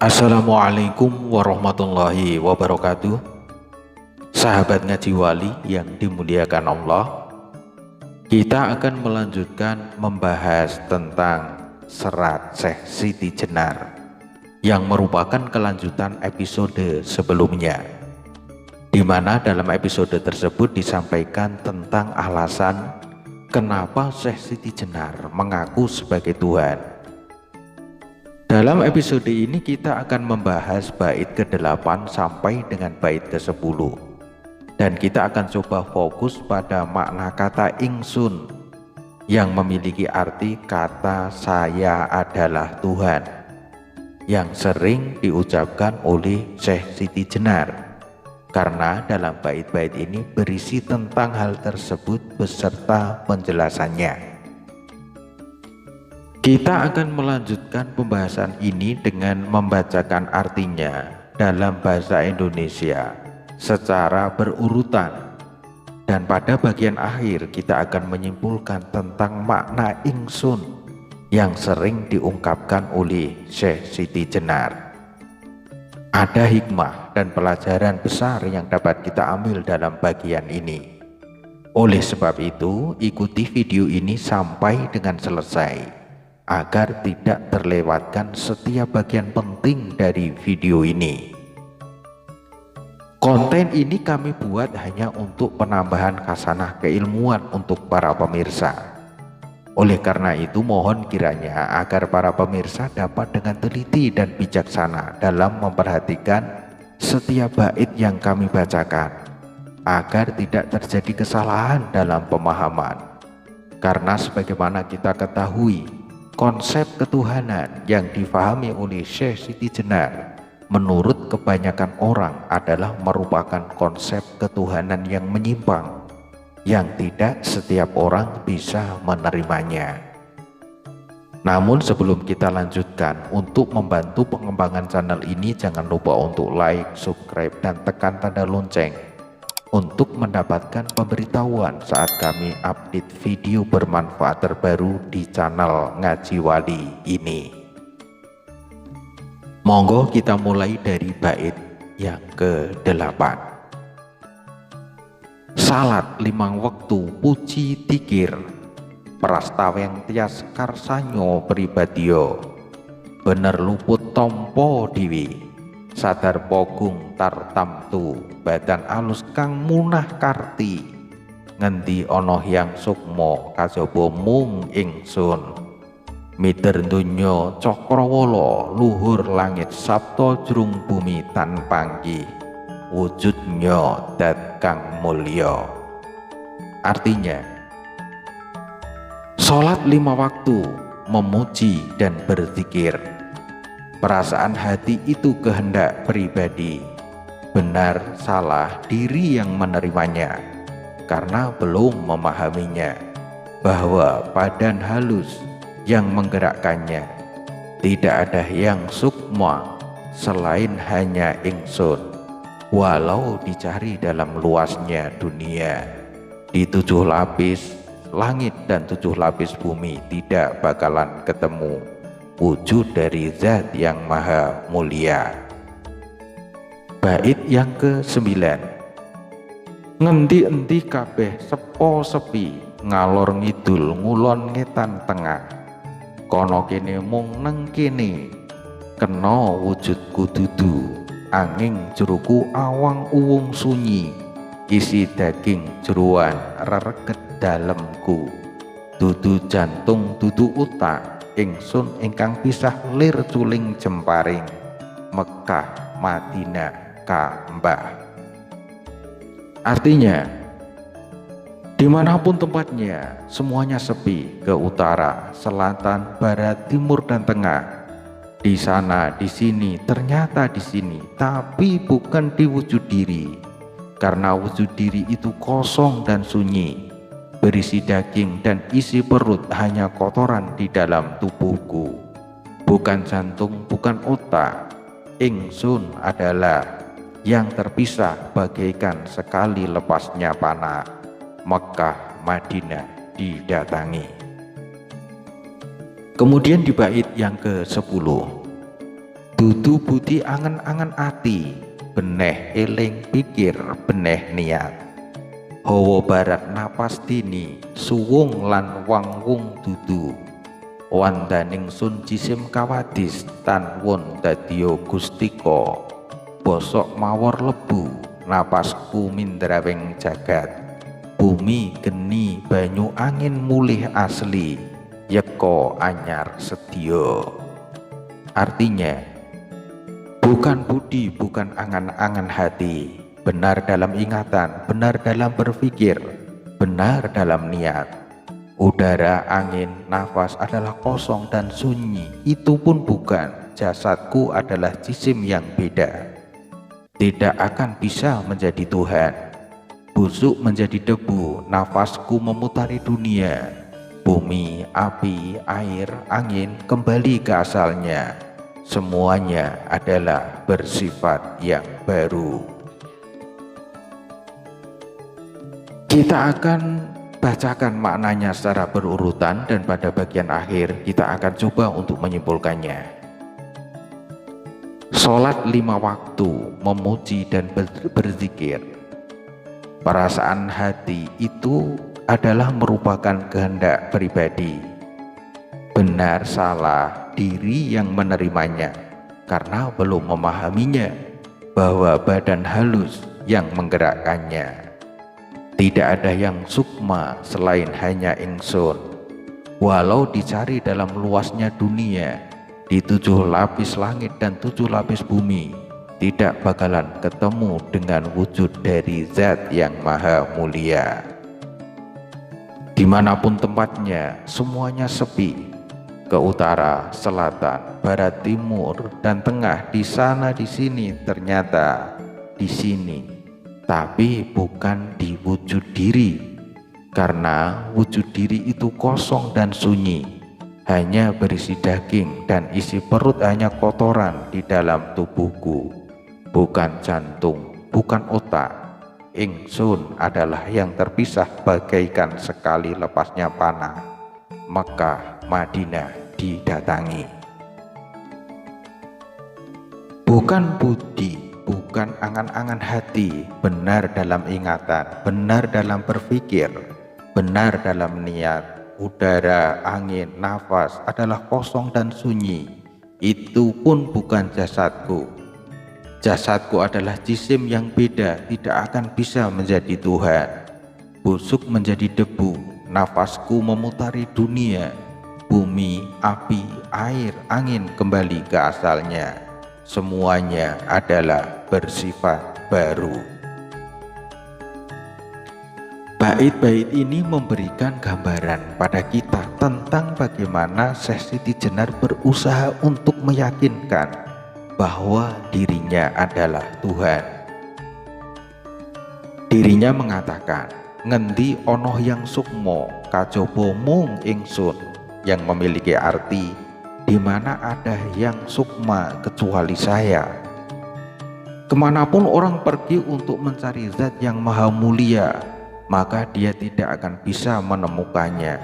Assalamualaikum warahmatullahi wabarakatuh. Sahabat ngaji wali yang dimuliakan Allah, kita akan melanjutkan membahas tentang serat Syekh Siti Jenar yang merupakan kelanjutan episode sebelumnya, di mana dalam episode tersebut disampaikan tentang alasan kenapa Syekh Siti Jenar mengaku sebagai Tuhan. Dalam episode ini kita akan membahas bait ke-8 sampai dengan bait ke-10, dan kita akan coba fokus pada makna kata ingsun yang memiliki arti kata saya adalah Tuhan yang sering diucapkan oleh Syekh Siti Jenar, karena dalam bait-bait ini berisi tentang hal tersebut beserta penjelasannya. Kita akan melanjutkan pembahasan ini dengan membacakan artinya dalam bahasa Indonesia secara berurutan, dan pada bagian akhir kita akan menyimpulkan tentang makna ingsun yang sering diungkapkan oleh Syekh Siti Jenar. Ada hikmah dan pelajaran besar yang dapat kita ambil dalam bagian ini. Oleh sebab itu, ikuti video ini sampai dengan selesai agar tidak terlewatkan setiap bagian penting dari video ini. Konten ini kami buat hanya untuk penambahan khasanah keilmuan untuk para pemirsa. Oleh karena itu, mohon kiranya agar para pemirsa dapat dengan teliti dan bijaksana dalam memperhatikan setiap bait yang kami bacakan, agar tidak terjadi kesalahan dalam pemahaman. Karena sebagaimana kita ketahui, konsep ketuhanan yang difahami oleh Syekh Siti Jenar menurut kebanyakan orang adalah merupakan konsep ketuhanan yang menyimpang, yang tidak setiap orang bisa menerimanya. Namun sebelum kita lanjutkan, untuk membantu pengembangan channel ini jangan lupa untuk like, subscribe, dan tekan tanda lonceng untuk mendapatkan pemberitahuan saat kami update video bermanfaat terbaru di channel Ngaji Wali ini. Monggo kita mulai dari bait yang ke-8. Salat limang wektu puji tikir, prastaweng tias karsanyo pribadiyo, bener luput tompo diwi, sadar pogung tartamtu, badan alus kang munah karti, ngendi ana hyang sukma kajaba mung ingsun, mider donya cakrawala luhur langit sapta jrung bumi tan panggih, wujudnya dat kang mulya. Artinya, sholat 5 waktu, memuji dan berzikir. Perasaan hati itu kehendak pribadi, benar salah diri yang menerimanya, karena belum memahaminya, bahwa badan halus yang menggerakkannya, tidak ada yang sukma selain hanya ingsun, walau dicari dalam luasnya dunia, di 7 lapis langit dan 7 lapis bumi tidak bakalan ketemu wujud dari zat yang maha mulia. Bait yang ke-9. Ngendi-endi kabeh sepo sepi, ngalor ngidul ngulon ngetan tengah, kono kene mung neng kene, kena wujudku dudu, angin jeruku awang uwung sunyi, isi daging jeruan rereget dalemku, dudu jantung dudu utak, ingsun ingkang pisah lir culing jemparing, Mekah Madinah Ka'bah. Artinya, dimanapun tempatnya semuanya sepi, ke utara, selatan, barat, timur, dan tengah, di sana, di sini, ternyata di sini, tapi bukan di wujud diri, karena wujud diri itu kosong dan sunyi, berisi daging dan isi perut hanya kotoran di dalam tubuhku, bukan jantung, bukan otak. Ingsun adalah yang terpisah bagaikan sekali lepasnya panah, Mekah Madinah didatangi. Kemudian di bait yang ke-10, dudu budi angen-angen ati, beneh eling pikir beneh niat. Hawa barat napas dini, suwung lan wangwung dudu. Wandaning sun jisim kawadis tan won dadiya gustika. Bosok mawar lebu, napasku mindrawing jagat. Bumi geni banyu angin mulih asli, yeka anyar sedya. Artinya, bukan budi, bukan angan-angan hati, benar dalam ingatan, benar dalam berpikir, benar dalam niat. Udara, angin, nafas adalah kosong dan sunyi, itu pun bukan. Jasadku adalah jisim yang beda, tidak akan bisa menjadi Tuhan. Busuk menjadi debu, nafasku memutari dunia. Bumi, api, air, angin kembali ke asalnya. Semuanya adalah bersifat yang baru. Kita akan bacakan maknanya secara berurutan dan pada bagian akhir kita akan coba untuk menyimpulkannya. Sholat 5 waktu, memuji dan berzikir. Perasaan hati itu adalah merupakan kehendak pribadi. Benar salah diri yang menerimanya karena belum memahaminya bahwa badan halus yang menggerakkannya. Tidak ada yang sukma selain hanya ingsun. Walau dicari dalam luasnya dunia, di 7 lapis langit dan 7 lapis bumi, tidak bakalan ketemu dengan wujud dari Zat yang Maha Mulia. Dimanapun tempatnya, semuanya sepi. Ke utara, selatan, barat, timur, dan tengah, di sana, di sini, ternyata di sini. Tapi bukan di wujud diri, karena wujud diri itu kosong dan sunyi, hanya berisi daging dan isi perut hanya kotoran di dalam tubuhku, bukan jantung, bukan otak. Ingsun adalah yang terpisah bagaikan sekali lepasnya panah. Mekah, Madinah didatangi. Bukan budi, bukan angan-angan hati, benar dalam ingatan, benar dalam berpikir, benar dalam niat. Udara, angin, nafas adalah kosong dan sunyi. Itu pun bukan jasadku. Jasadku adalah jisim yang beda, tidak akan bisa menjadi Tuhan. Busuk menjadi debu, nafasku memutari dunia. Bumi, api, air, angin kembali ke asalnya. Semuanya adalah bersifat baru. Bait-bait ini memberikan gambaran pada kita tentang bagaimana Syekh Siti Jenar berusaha untuk meyakinkan bahwa dirinya adalah Tuhan. Dirinya mengatakan, ngendi ono yang sukmo kajaba mung ingsun, yang memiliki arti di mana ada yang sukma kecuali saya. Kemanapun orang pergi untuk mencari Zat yang Maha Mulia, maka dia tidak akan bisa menemukannya.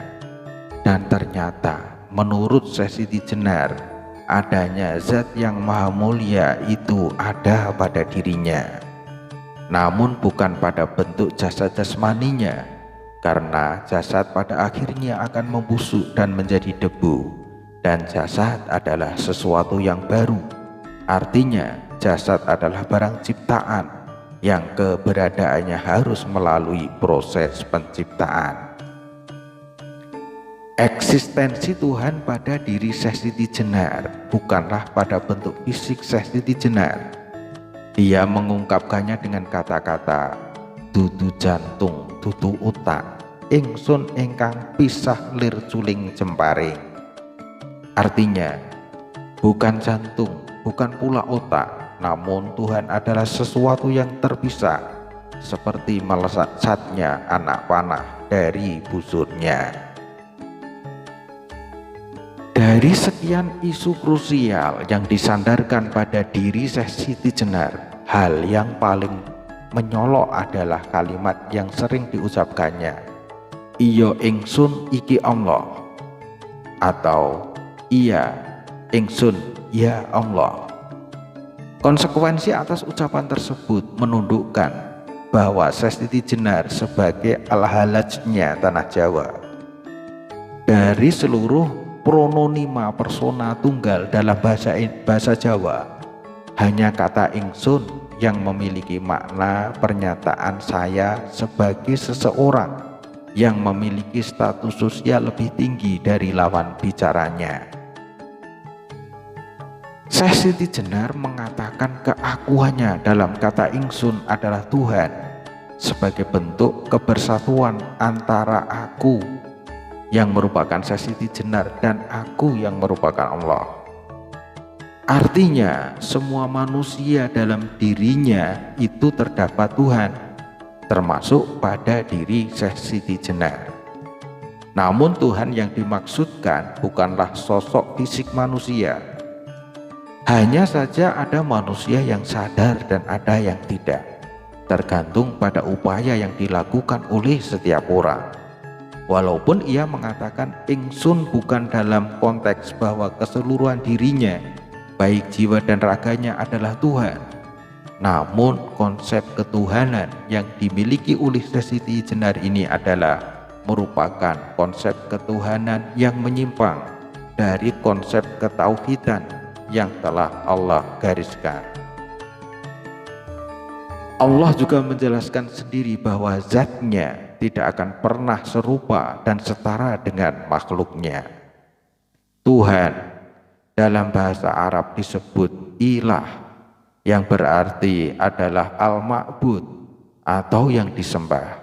Dan ternyata menurut Syekh Siti Jenar, adanya Zat yang Maha Mulia itu ada pada dirinya, namun bukan pada bentuk jasad jasmaninya, karena jasad pada akhirnya akan membusuk dan menjadi debu, dan jasad adalah sesuatu yang baru. Artinya jasad adalah barang ciptaan yang keberadaannya harus melalui proses penciptaan. Eksistensi Tuhan pada diri Syekh Siti Jenar bukanlah pada bentuk fisik Syekh Siti Jenar. Dia mengungkapkannya dengan kata-kata, dudu jantung, dudu otak, ingsun ingkang pisah lir culing jemparing. Artinya, bukan jantung, bukan pula otak, namun Tuhan adalah sesuatu yang terpisah, seperti melesatnya anak panah dari busurnya. Dari sekian isu krusial yang disandarkan pada diri Syekh Siti Jenar, hal yang paling menyolok adalah kalimat yang sering diucapkannya, iya ingsun iki Allah, atau iya ingsun ya Allah. Konsekuensi atas ucapan tersebut menundukkan bahwa Syekh Siti Jenar sebagai al-halajnya tanah Jawa. Dari seluruh prononima persona tunggal dalam bahasa Jawa, hanya kata ingsun yang memiliki makna pernyataan saya sebagai seseorang yang memiliki status sosial lebih tinggi dari lawan bicaranya. Syekh Siti Jenar mengatakan keakuannya dalam kata ingsun adalah Tuhan sebagai bentuk kebersatuan antara aku yang merupakan Syekh Siti Jenar dan aku yang merupakan Allah. Artinya semua manusia dalam dirinya itu terdapat Tuhan, termasuk pada diri Syekh Siti Jenar. Namun Tuhan yang dimaksudkan bukanlah sosok fisik manusia. Hanya saja ada manusia yang sadar dan ada yang tidak, tergantung pada upaya yang dilakukan oleh setiap orang. Walaupun ia mengatakan ingsun bukan dalam konteks bahwa keseluruhan dirinya, baik jiwa dan raganya adalah Tuhan, namun konsep ketuhanan yang dimiliki oleh Syekh Siti Jenar ini adalah merupakan konsep ketuhanan yang menyimpang dari konsep ketauhidan yang telah Allah gariskan. Allah juga menjelaskan sendiri bahwa zatnya tidak akan pernah serupa dan setara dengan makhluknya. Tuhan dalam bahasa Arab disebut ilah, yang berarti adalah al-ma'bud atau yang disembah.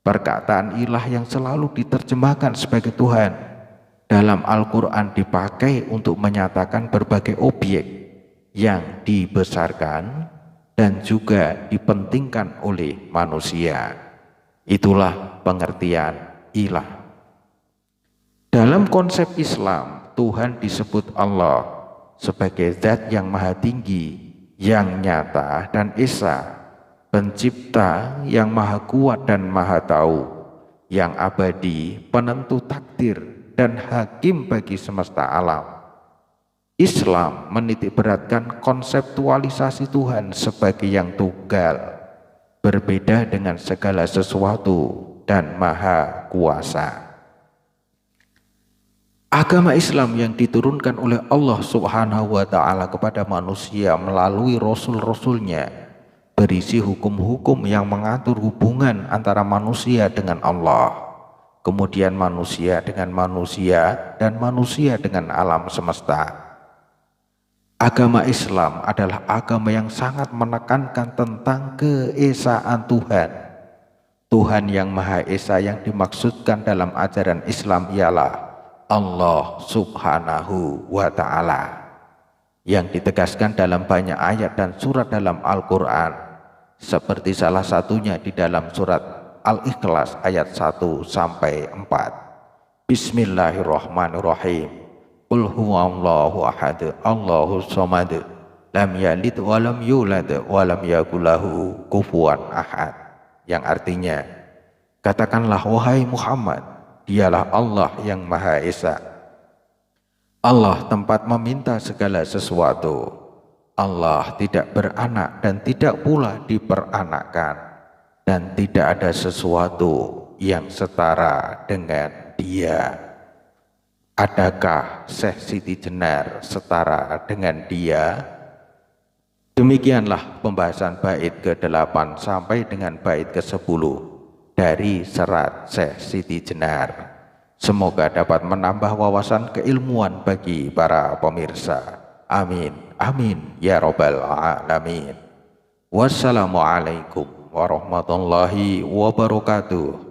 Perkataan ilah yang selalu diterjemahkan sebagai Tuhan dalam Al-Quran dipakai untuk menyatakan berbagai objek yang dibesarkan dan juga dipentingkan oleh manusia. Itulah pengertian ilah. Dalam konsep Islam, Tuhan disebut Allah sebagai zat yang maha tinggi, yang nyata dan esa, pencipta yang maha kuat dan maha tahu, yang abadi, penentu takdir dan hakim bagi semesta alam. Islam menitikberatkan konseptualisasi Tuhan sebagai yang tunggal, berbeda dengan segala sesuatu dan maha kuasa. Agama Islam yang diturunkan oleh Allah Subhanahu wa Ta'ala kepada manusia melalui rasul-rasulnya berisi hukum-hukum yang mengatur hubungan antara manusia dengan Allah, kemudian manusia dengan manusia, dan manusia dengan alam semesta. Agama Islam adalah agama yang sangat menekankan tentang keesaan Tuhan. Tuhan yang Maha Esa yang dimaksudkan dalam ajaran Islam ialah Allah Subhanahu wa Ta'ala, yang ditegaskan dalam banyak ayat dan surat dalam Al-Quran, seperti salah satunya di dalam surat Al-Ikhlas ayat 1-4. Bismillahirrahmanirrahim. Qul huwallahu ahad, Allahus samad, lam yalid wa lam yulad wa lam yakul lahu kufuwan ahad. Yang artinya, katakanlah wahai Muhammad, dialah Allah yang Maha Esa. Allah tempat meminta segala sesuatu. Allah tidak beranak dan tidak pula diperanakkan, dan tidak ada sesuatu yang setara dengan Dia. Adakah Syekh Siti Jenar setara dengan Dia? Demikianlah pembahasan bait ke-8 sampai dengan bait ke-10 dari serat Syekh Siti Jenar. Semoga dapat menambah wawasan keilmuan bagi para pemirsa. Amin, amin, ya Rabbal Alamin. Wassalamualaikum warahmatullahi wabarakatuh.